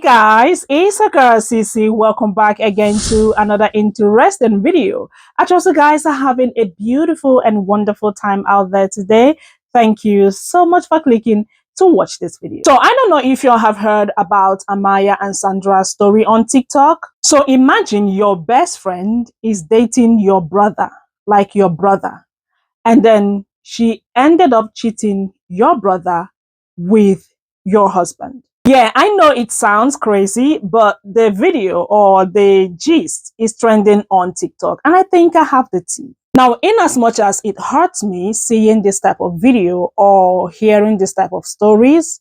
Guys, it's Saga CC. Welcome back again to another interesting video. I trust you guys are having a beautiful and wonderful time out there today. Thank you so much for clicking to watch this video. So I don't know if you all have heard about Amaya and Sandra's story on TikTok. So imagine your best friend is dating your brother, like your brother, and then she ended up cheating your brother with your husband. Yeah, I know it sounds crazy, but the video or the gist is trending on TikTok, and I think I have the tea. Now, in as much as it hurts me seeing this type of video or hearing this type of stories,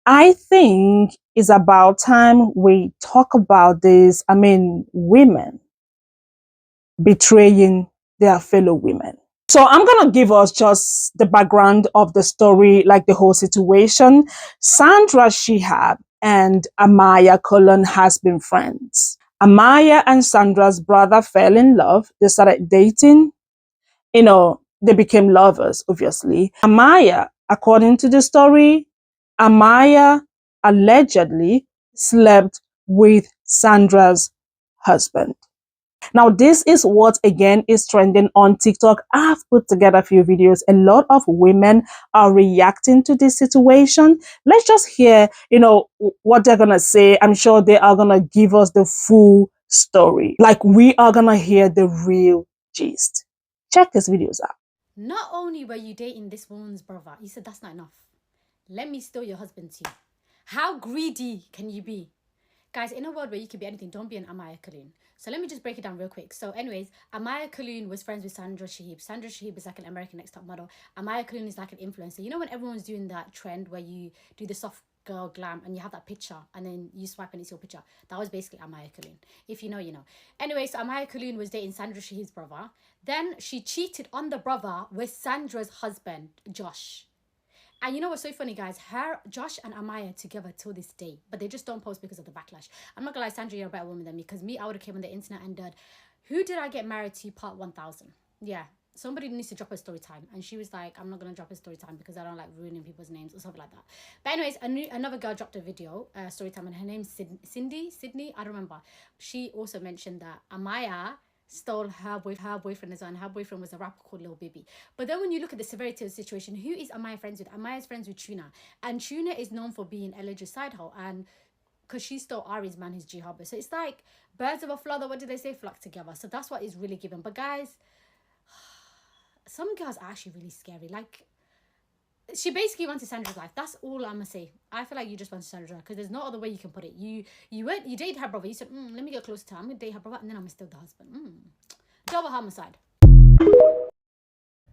I think it's about time we talk about this. Women betraying their fellow women. So I'm going to give us just the background of the story, like the whole situation. Sandra Sheehab and Amaya Collon has been friends. Amaya and Sandra's brother fell in love. They started dating. They became lovers, obviously. Amaya, according to the story, Amaya allegedly slept with Sandra's husband. Now, this is what again is trending on TikTok. I've put together a few videos. A lot of women are reacting to this situation. Let's just hear, what they're going to say. I'm sure they are going to give us the full story. Like, we are going to hear the real gist. Check these videos out. Not only were you dating this woman's brother, you said that's not enough. Let me steal your husband too. How greedy can you be? Guys, in a world where you can be anything, don't be an Amaya Collon. So let me just break it down real quick. So anyways, Amaya Collon was friends with Sandra Sheehab. Sandra Sheehab is like an American Next Top Model. Amaya Collon is like an influencer. You know when everyone's doing that trend where you do the soft girl glam and you have that picture and then you swipe and it's your picture? That was basically Amaya Collon. If you know, you know. Anyway, so Amaya Collon was dating Sandra Sheehab's brother. Then she cheated on the brother with Sandra's husband, Josh. And you know what's so funny, guys? Josh and Amaya together till this day, but they just don't post because of the backlash. I'm not gonna lie, Sandra, you're a better woman than me, because me, I would have came on the internet and done, who did I get married to part 1000? Yeah, somebody needs to drop a story time. And she was like, I'm not gonna drop a story time because I don't like ruining people's names or something like that. But anyways, another girl dropped a video, story time, and her name's Sydney, I don't remember. She also mentioned that Amaya stole her boyfriend as well, and her boyfriend was a rapper called Lil Baby. But then when you look at the severity of the situation, who is Amaya friends with? Amaya's friends with Tuna, and Tuna is known for being alleged side hoe, and because she stole Ari's man, his Sheehab. So it's like birds of a feather, what did they say, flock together. So that's what is really given. But guys, some girls are actually really scary. Like, she basically wanted Sandra's life. That's all I'm gonna say. I feel like you just wanted Sandra because there's no other way you can put it. You dated her brother. You said, let me get close to her. I'm gonna date her brother and then I'm gonna steal the husband. Double homicide.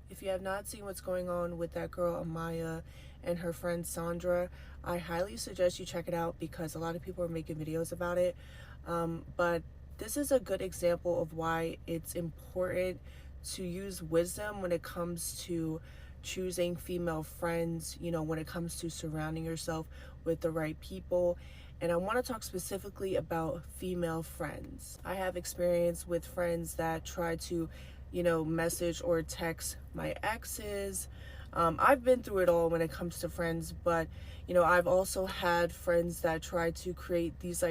If you have not seen what's going on with that girl Amaya and her friend Sandra, I highly suggest you check it out because a lot of people are making videos about it. But this is a good example of why it's important to use wisdom when it comes to choosing female friends, when it comes to surrounding yourself with the right people. And I want to talk specifically about female friends. I have experience with friends that try to, message or text my exes. I've been through it all when it comes to friends, but, I've also had friends that try to create these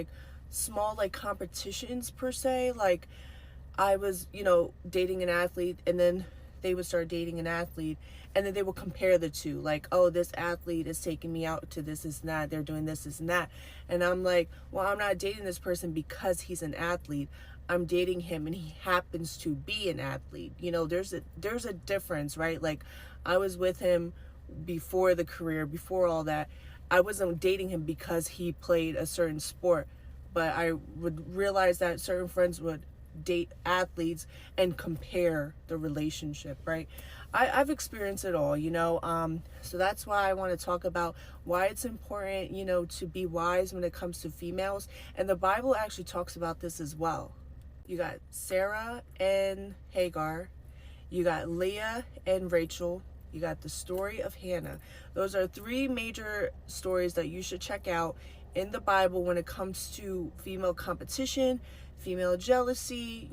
small competitions per se. Like I was, dating an athlete and then they would start dating an athlete and then they will compare the two, like, oh, this athlete is taking me out to this and that, they're doing this and that. And I'm like, well, I'm not dating this person because he's an athlete. I'm dating him and he happens to be an athlete. There's a difference, right? Like, I was with him before the career, before all that. I wasn't dating him because he played a certain sport, but I would realize that certain friends would date athletes and compare the relationship, right? I've experienced it all, so that's why I want to talk about why it's important, to be wise when it comes to females. And the Bible actually talks about this as well. You got Sarah and Hagar, you got Leah and Rachel, you got the story of Hannah. Those are three major stories that you should check out in the Bible when it comes to female competition, female jealousy,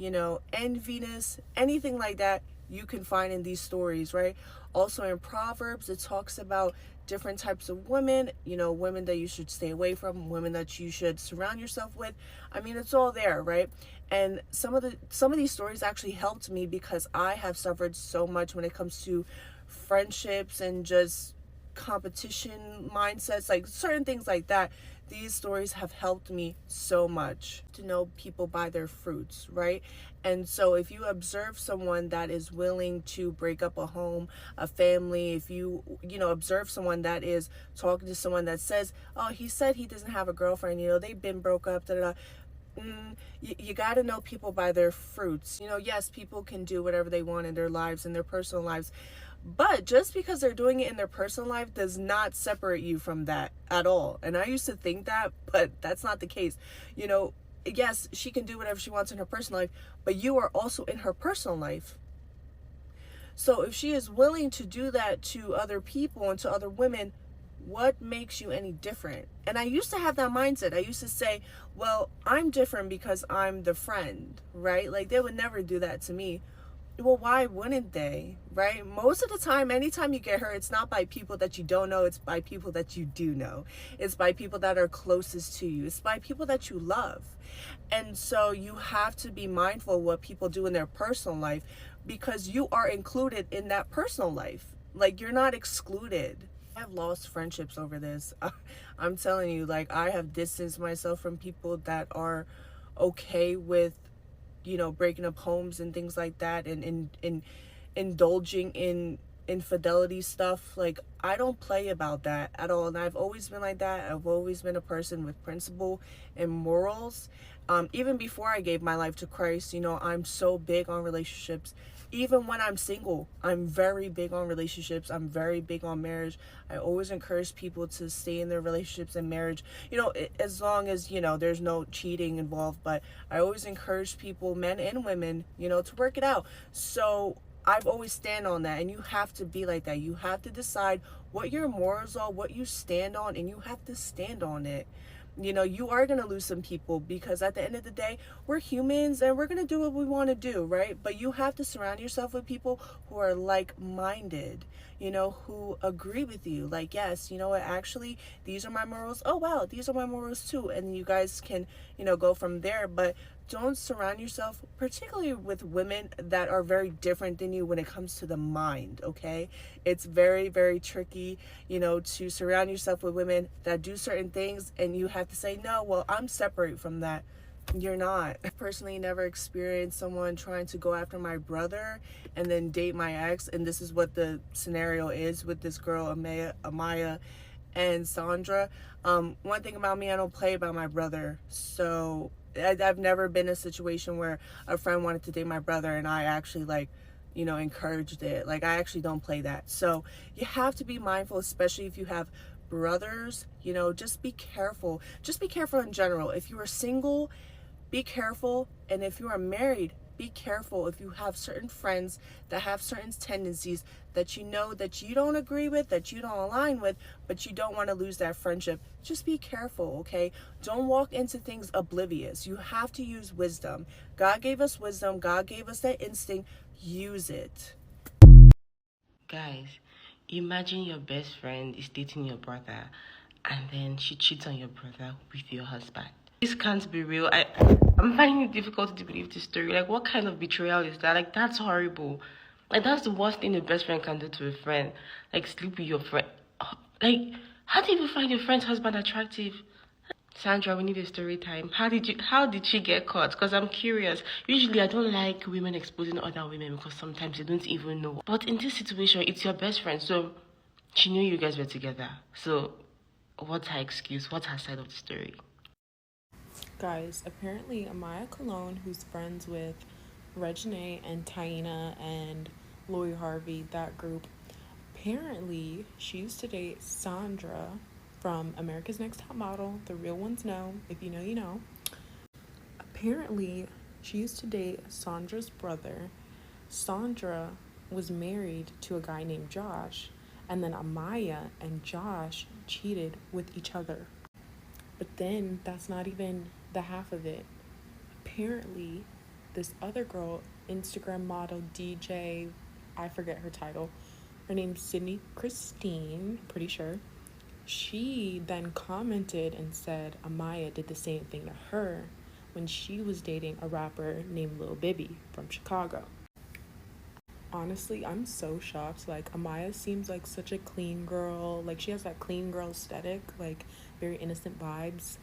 enviness, anything like that. you can find in these stories, right? Also in Proverbs, it talks about different types of women, women that you should stay away from, women that you should surround yourself with. I mean, it's all there, right? And some of these stories actually helped me because I have suffered so much when it comes to friendships and just competition mindsets, like certain things like that. These stories have helped me so much to know people by their fruits, right? And so if you observe someone that is willing to break up a home, a family, if you observe someone that is talking to someone that says, oh, he said he doesn't have a girlfriend, they've been broke up, da, da, da. You got to know people by their fruits. Yes, people can do whatever they want in their lives, in their personal lives, but just because they're doing it in their personal life does not separate you from that at all. And I used to think that, but that's not the case. Yes, she can do whatever she wants in her personal life, but you are also in her personal life. So if she is willing to do that to other people and to other women, what makes you any different? And I used to have that mindset. I used to say, well, I'm different because I'm the friend, right? Like, they would never do that to me. Well, why wouldn't they, right? Most of the time, anytime you get hurt, it's not by people that you don't know, it's by people that you do know. It's by people that are closest to you. It's by people that you love. And so you have to be mindful of what people do in their personal life, because you are included in that personal life. Like, you're not excluded. I've lost friendships over this. I'm telling you, like, I have distanced myself from people that are okay with breaking up homes and things like that, and indulging in infidelity stuff. Like, I don't play about that at all, and I've always been like that. I've always been a person with principle and morals. Even before I gave my life to Christ, I'm so big on relationships. Even when I'm single, I'm very big on relationships. I'm very big on marriage. I always encourage people to stay in their relationships and marriage, as long as, there's no cheating involved. But I always encourage people, men and women, to work it out. So I've always stand on that, and you have to be like that. You have to decide what your morals are, what you stand on, and you have to stand on it. You are going to lose some people, because at the end of the day, we're humans and we're going to do what we want to do, right? But you have to surround yourself with people who are like-minded, who agree with you. Like, yes, you know what, actually, these are my morals. Oh, wow, these are my morals too. And you guys can, go from there. But don't surround yourself particularly with women that are very different than you when it comes to the mind, okay? It's very, very tricky, to surround yourself with women that do certain things, and you have to say, no, well, I'm separate from that. You're not. I personally never experienced someone trying to go after my brother and then date my ex, and this is what the scenario is with this girl, Amaya and Sandra. One thing about me, I don't play about my brother. So I've never been in a situation where a friend wanted to date my brother and I actually encouraged it. Like, I actually don't play that. So you have to be mindful, especially if you have brothers, just be careful. Just be careful in general. If you are single, be careful. And if you are married, be careful if you have certain friends that have certain tendencies that that you don't agree with, that you don't align with, but you don't want to lose that friendship. Just be careful, okay? Don't walk into things oblivious. You have to use wisdom. God gave us wisdom. God gave us that instinct. Use it. Guys, imagine your best friend is dating your brother and then she cheats on your brother with your husband. This can't be real. I'm finding it difficult to believe this story. Like, what kind of betrayal is that? Like, that's horrible. Like, that's the worst thing a best friend can do to a friend. Like, sleep with your friend. Like, how do you even find your friend's husband attractive? Sandra, we need a story time. How did she get caught? Because I'm curious. Usually I don't like women exposing other women because sometimes they don't even know. But in this situation, it's your best friend, so she knew you guys were together. So what's her excuse? What's her side of the story? Guys, apparently Amaya Collon, who's friends with Regine and Taina and Lori Harvey, that group, apparently she used to date Sandra from America's Next Top Model. The real ones know. If you know, you know. Apparently, she used to date Sandra's brother. Sandra was married to a guy named Josh, and then Amaya and Josh cheated with each other. But then that's not even the half of it. Apparently, this other girl, Instagram model, DJ, I forget her title. Her name's Sydney Christine, pretty sure. She then commented and said Amaya did the same thing to her when she was dating a rapper named Lil Bibby from Chicago. Honestly, I'm so shocked. Like, Amaya seems like such a clean girl. Like, she has that clean girl aesthetic, like, very innocent vibes.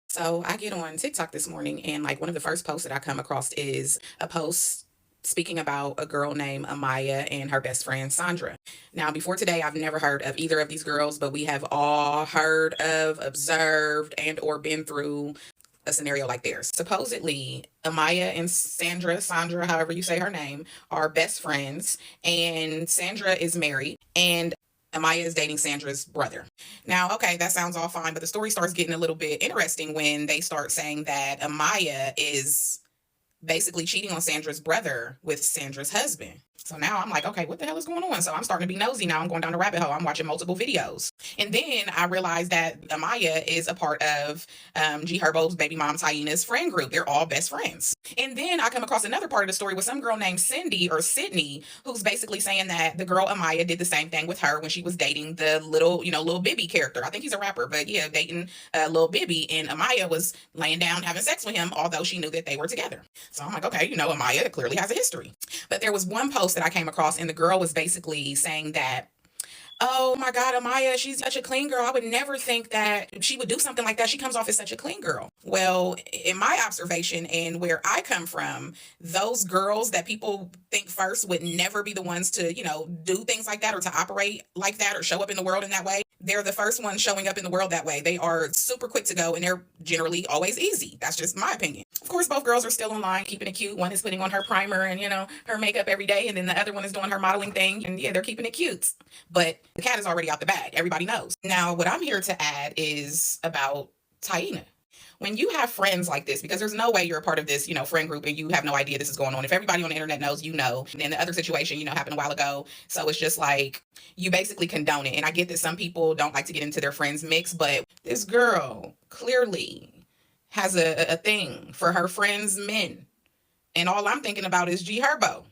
So I get on TikTok this morning, and like one of the first posts that I come across is a post speaking about a girl named Amaya and her best friend Sandra. Now, before today, I've never heard of either of these girls, but we have all heard of, observed, and or been through a scenario like theirs. Supposedly, Amaya and Sandra, however you say her name, are best friends, and Sandra is married, and Amaya is dating Sandra's brother. Now, okay, that sounds all fine, but the story starts getting a little bit interesting when they start saying that Amaya is basically cheating on Sandra's brother with Sandra's husband. So now I'm like, okay, what the hell is going on? So I'm starting to be nosy now. I'm going down the rabbit hole. I'm watching multiple videos. And then I realized that Amaya is a part of G Herbo's baby mom Tyena's friend group. They're all best friends. And then I come across another part of the story with some girl named Cindy or Sydney, who's basically saying that the girl Amaya did the same thing with her when she was dating the little Bibby character. I think he's a rapper, but yeah, dating Lil Bibby. And Amaya was laying down having sex with him, although she knew that they were together. So I'm like, okay, Amaya clearly has a history. But there was one post that I came across, and the girl was basically saying that, oh my God, Amaya, she's such a clean girl. I would never think that she would do something like that. She comes off as such a clean girl. Well, in my observation and where I come from, those girls that people think first would never be the ones to, do things like that or to operate like that or show up in the world in that way. They're the first ones showing up in the world that way. They are super quick to go, and they're generally always easy. That's just my opinion. Of course, both girls are still online, keeping it cute. One is putting on her primer and, her makeup every day, and then the other one is doing her modeling thing, and yeah, they're keeping it cute. But the cat is already out the bag. Everybody knows. Now, what I'm here to add is about Tyena. When you have friends like this, because there's no way you're a part of this, friend group and you have no idea this is going on. If everybody on the internet knows, and the other situation, happened a while ago. So it's just like, you basically condone it. And I get that some people don't like to get into their friends mix, but this girl clearly has a thing for her friends' men. And all I'm thinking about is G Herbo.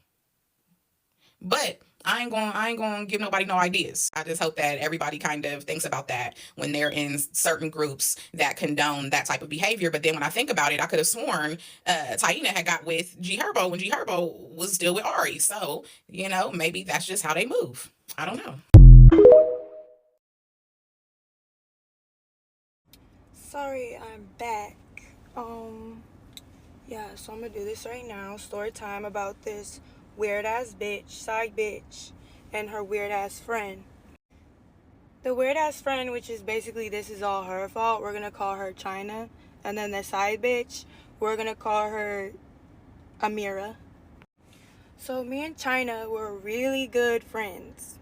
But I ain't going to give nobody no ideas. I just hope that everybody kind of thinks about that when they're in certain groups that condone that type of behavior. But then when I think about it, I could have sworn Tyena had got with G Herbo when G Herbo was still with Ari. So, maybe that's just how they move. I don't know. Sorry, I'm back. Yeah, so I'm gonna do this right now. Story time about this weird ass bitch, side bitch, and her weird ass friend. The weird ass friend, which is basically this is all her fault, we're gonna call her China. And then the side bitch, we're gonna call her Amira. So me and China were really good friends.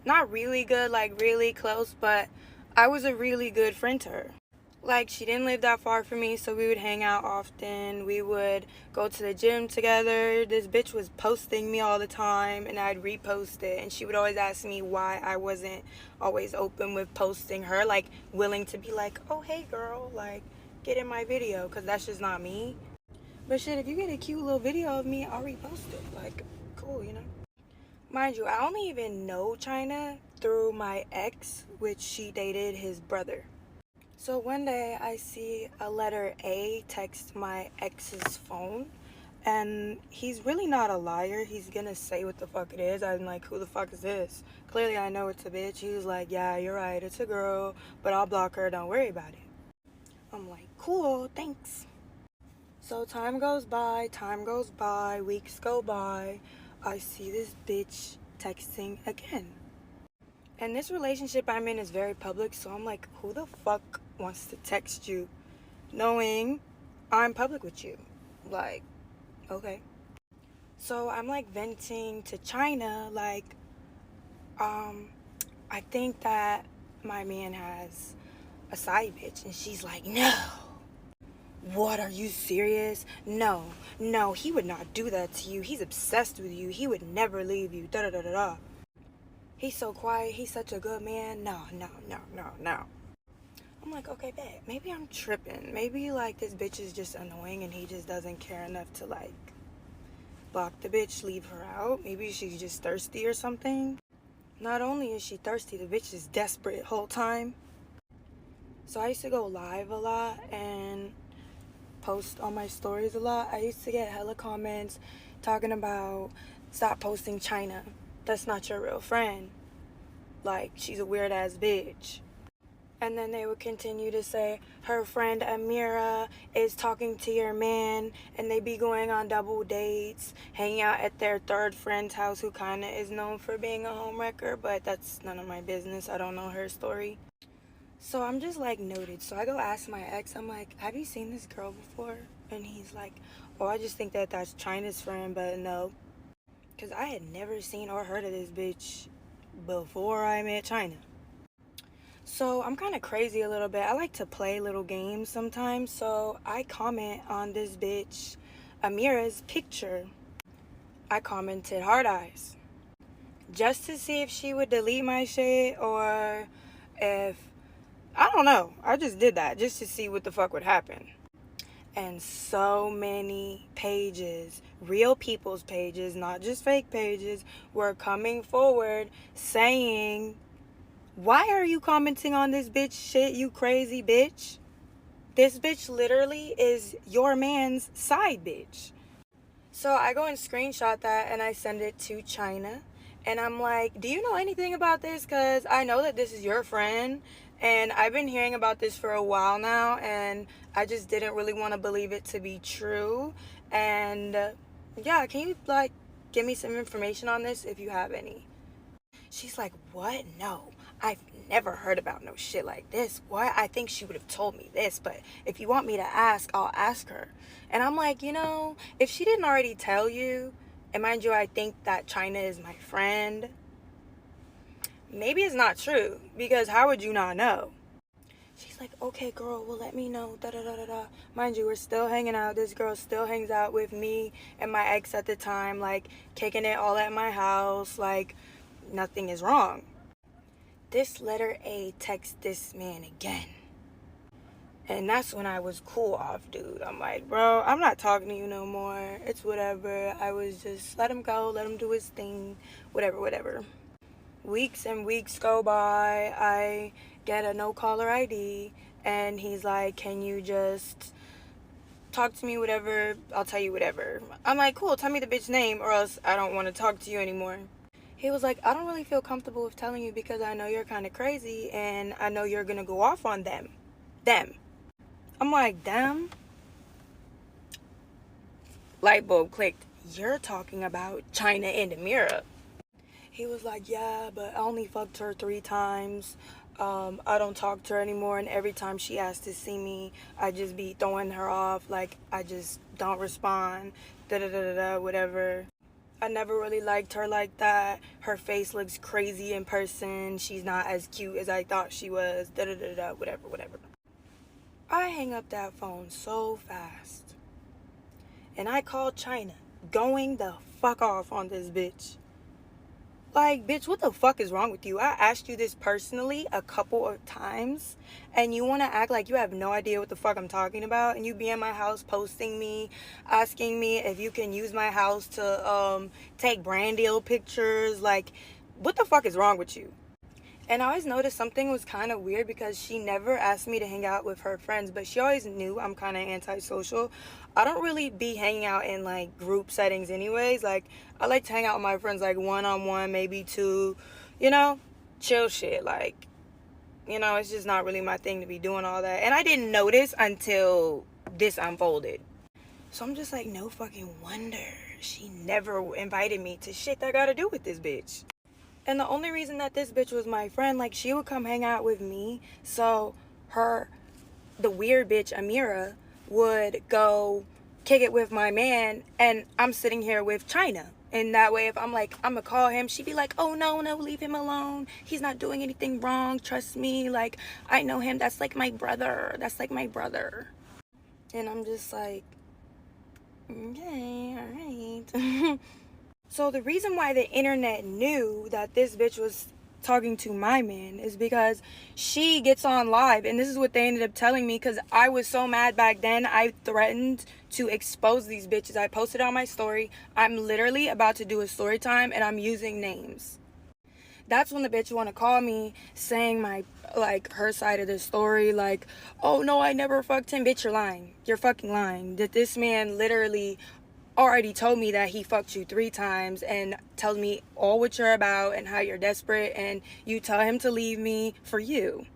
Not really good, like really close, but I was a really good friend to her. Like, she didn't live that far from me, so we would hang out often. We would go to the gym together. This bitch was posting me all the time, and I'd repost it. And she would always ask me why I wasn't always open with posting her, like, willing to be like, oh, hey, girl, like, get in my video, because that's just not me. But shit, if you get a cute little video of me, I'll repost it. Like, cool, Mind you, I only even know China through my ex, which she dated his brother. So one day I see a letter A text my ex's phone, and he's really not a liar. He's gonna say what the fuck it is. I'm like, who the fuck is this? Clearly I know it's a bitch. He was like, yeah, you're right, it's a girl, but I'll block her, don't worry about it. I'm like, cool, thanks. So time goes by, weeks go by. I see this bitch texting again. And this relationship I'm in is very public, so I'm like, who the fuck wants to text you knowing I'm public with you? Like, okay. So I'm like venting to China, like, I think that my man has a side bitch. And she's like, no. What, are you serious? No, he would not do that to you. He's obsessed with you. He would never leave you. He's so quiet. He's such a good man. No. I'm like, okay, bet. Maybe I'm tripping. Maybe, like, this bitch is just annoying and he just doesn't care enough to, like, block the bitch, leave her out. Maybe she's just thirsty or something. Not only is she thirsty, the bitch is desperate whole time. So I used to go live a lot and post on my stories a lot. I used to get hella comments talking about, stop posting China. That's not your real friend. Like, she's a weird ass bitch. And then they would continue to say, her friend Amira is talking to your man, and they be going on double dates, hanging out at their third friend's house who kind of is known for being a homewrecker, but that's none of my business. I don't know her story. So I'm just like noted. So I go ask my ex, I'm like, have you seen this girl before? And he's like, oh, I just think that that's China's friend, but no. Because I had never seen or heard of this bitch before I met China. So I'm kind of crazy a little bit. I like to play little games sometimes. So I comment on this bitch Amira's picture. I commented hard eyes. Just to see if she would delete my shit or if, I don't know. I just did that just to see what the fuck would happen. And so many pages, real people's pages, not just fake pages, were coming forward saying, why are you commenting on this bitch shit, you crazy bitch? This bitch literally is your man's side bitch. So I go and screenshot that and I send it to China. And I'm like, do you know anything about this? Because I know that this is your friend. And I've been hearing about this for a while now. And I just didn't really want to believe it to be true. And yeah, can you like give me some information on this if you have any? She's like, what? No, I've never heard about no shit like this. What? I think she would have told me this, but if you want me to ask, I'll ask her. And I'm like, you know, if she didn't already tell you, and mind you, I think that China is my friend, maybe it's not true, because how would you not know? She's like, okay, girl, well, let me know, da-da-da-da-da. Mind you, we're still hanging out. This girl still hangs out with me and my ex at the time, like, kicking it all at my house, like, nothing is wrong. This letter A texts this man again. And that's when I was cool off, dude. I'm like, bro, I'm not talking to you no more. It's whatever. I was just, let him go, let him do his thing, whatever. Weeks and weeks go by. I get a no caller ID. And he's like, can you just talk to me, whatever? I'll tell you whatever. I'm like, cool, tell me the bitch name or else I don't want to talk to you anymore. He was like, I don't really feel comfortable with telling you because I know you're kind of crazy and I know you're going to go off on them. I'm like, them? Light bulb clicked. You're talking about China and Amira. He was like, yeah, but I only fucked her 3 times. I don't talk to her anymore, and every time she asks to see me, I just be throwing her off. Like, I just don't respond. Da-da-da-da-da, whatever. I never really liked her like that. Her face looks crazy in person. She's not as cute as I thought she was. Da-da-da-da, whatever. I hang up that phone so fast. And I called China, going the fuck off on this bitch. Like, bitch, what the fuck is wrong with you? I asked you this personally a couple of times, and you want to act like you have no idea what the fuck I'm talking about, and you be in my house posting me, asking me if you can use my house to take brand deal pictures. Like, what the fuck is wrong with you? And I always noticed something was kind of weird because she never asked me to hang out with her friends, but she always knew I'm kind of antisocial. I don't really be hanging out in like group settings anyways. Like, I like to hang out with my friends like one-on-one, maybe 2, you know, chill shit. Like, you know, it's just not really my thing to be doing all that. And I didn't notice until this unfolded. So I'm just like, no fucking wonder she never invited me to shit that got to do with this bitch. And the only reason that this bitch was my friend, like, she would come hang out with me. So the weird bitch, Amira, would go kick it with my man. And I'm sitting here with China. And that way, if I'm like, I'm going to call him, she'd be like, oh, no, leave him alone. He's not doing anything wrong. Trust me. Like, I know him. That's like my brother. And I'm just like, okay, all right. So the reason why the internet knew that this bitch was talking to my man is because she gets on live, and this is what they ended up telling me, because I was so mad back then. I threatened to expose these bitches. I posted on my story, I'm literally about to do a story time and I'm using names. That's when the bitch want to call me saying my, like, her side of the story, like, oh no, I never fucked him. Bitch, you're lying. You're fucking lying. That this man literally already told me that he fucked you 3 times and tells me all what you're about and how you're desperate, and you tell him to leave me for you.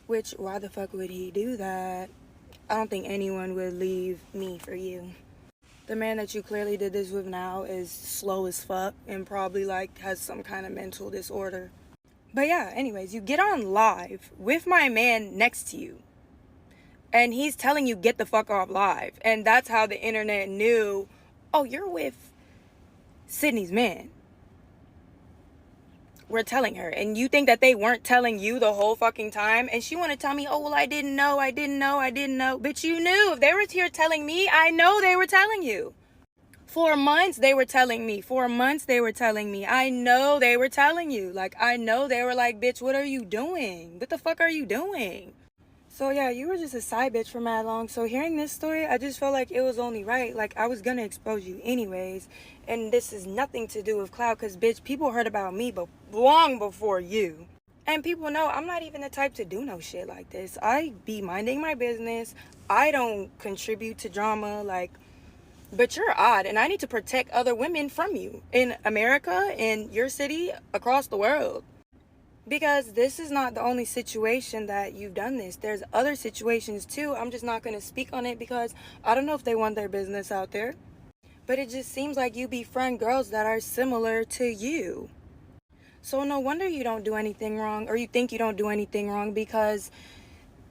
Which, why the fuck would he do that? I don't think anyone would leave me for you. The man that you clearly did this with now is slow as fuck and probably, like, has some kind of mental disorder. But yeah, anyways, you get on live with my man next to you, and he's telling you get the fuck off live, and that's how the internet knew, oh, you're with Sydney's man. We're telling her, and you think that they weren't telling you the whole fucking time? And she want to tell me, oh, well, I didn't know. Bitch, you knew. If they were here telling me, I know they were telling you. For months they were telling me. I know they were telling you. Like, I know they were like, bitch, what are you doing? What the fuck are you doing? So yeah, you were just a side bitch for mad long. So hearing this story, I just felt like it was only right. Like, I was gonna expose you anyways. And this is nothing to do with clout, because bitch, people heard about me but long before you. And people know I'm not even the type to do no shit like this. I be minding my business. I don't contribute to drama, like, but you're odd, and I need to protect other women from you in America, in your city, across the world. Because this is not the only situation that you've done this. There's other situations too. I'm just not going to speak on it because I don't know if they want their business out there. But it just seems like you befriend girls that are similar to you. So no wonder you don't do anything wrong, or you think you don't do anything wrong, because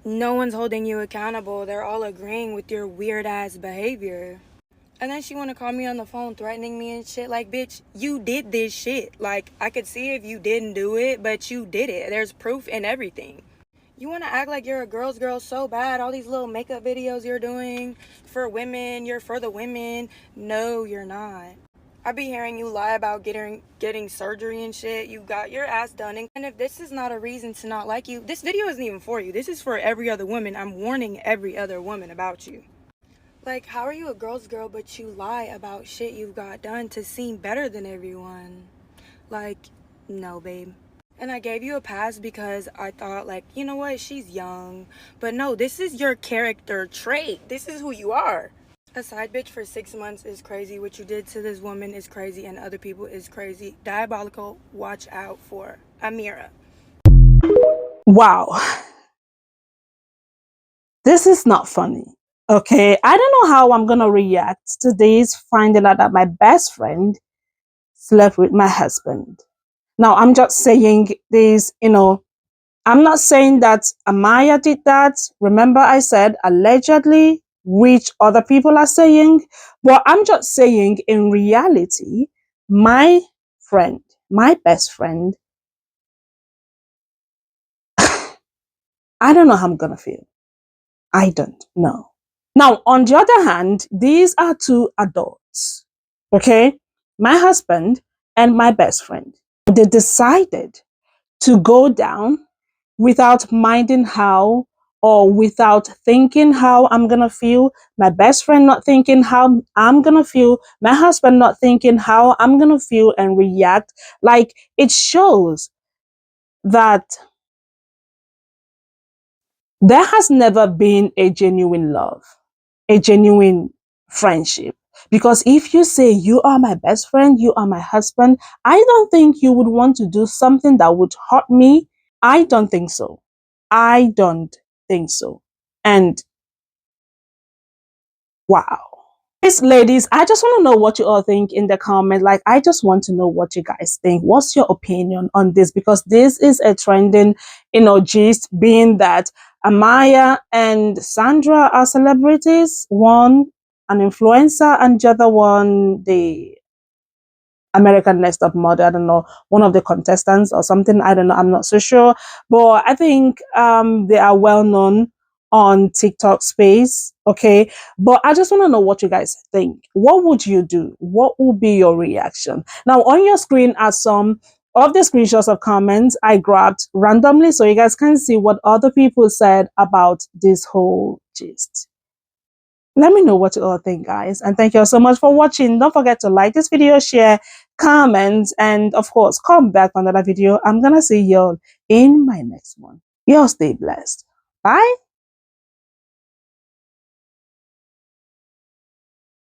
no one's holding you accountable. They're all agreeing with your weird ass behavior. And then she want to call me on the phone threatening me and shit. Like, bitch, you did this shit. Like, I could see if you didn't do it, but you did it. There's proof and everything. You want to act like you're a girl's girl so bad. All these little makeup videos you're doing for women. You're for the women. No, you're not. I be hearing you lie about getting surgery and shit. You got your ass done. And if this is not a reason to not like you, this video isn't even for you. This is for every other woman. I'm warning every other woman about you. Like, how are you a girl's girl, but you lie about shit you've got done to seem better than everyone? Like, no, babe. And I gave you a pass because I thought, like, you know what, she's young. But no, this is your character trait. This is who you are. A side bitch for 6 months is crazy. What you did to this woman is crazy, and other people is crazy. Diabolical. Watch out for Amira. Wow. This is not funny. Okay. I don't know how I'm going to react to this, finding out that my best friend slept with my husband. Now, I'm just saying this, I'm not saying that Amaya did that. Remember, I said allegedly, which other people are saying. But I'm just saying, in reality, my friend, my best friend, I don't know how I'm going to feel. I don't know. Now, on the other hand, these are 2 adults, okay? My husband and my best friend. They decided to go down without minding how, or without thinking how I'm going to feel. My best friend not thinking how I'm going to feel. My husband not thinking how I'm going to feel and react. Like, it shows that there has never been a genuine love, a genuine friendship. Because if you say you are my best friend, you are my husband, I don't think you would want to do something that would hurt me. I don't think so. I don't think so. And wow. Yes, ladies, I just want to know what you all think in the comment. Like, I just want to know what you guys think. What's your opinion on this? Because this is a trending, gist, being that Amaya and Sandra are celebrities. One, an influencer, and the other one, the American Next Top Model. I don't know, one of the contestants or something. I don't know. I'm not so sure. But I think they are well known on TikTok space. Okay. But I just want to know what you guys think. What would you do? What would be your reaction? Now, on your screen are some of the screenshots of comments I grabbed randomly so you guys can see what other people said about this whole gist. Let me know what you all think, guys. And thank you all so much for watching. Don't forget to like this video, share, comment, and of course, come back for another video. I'm going to see y'all in my next one. Y'all stay blessed. Bye.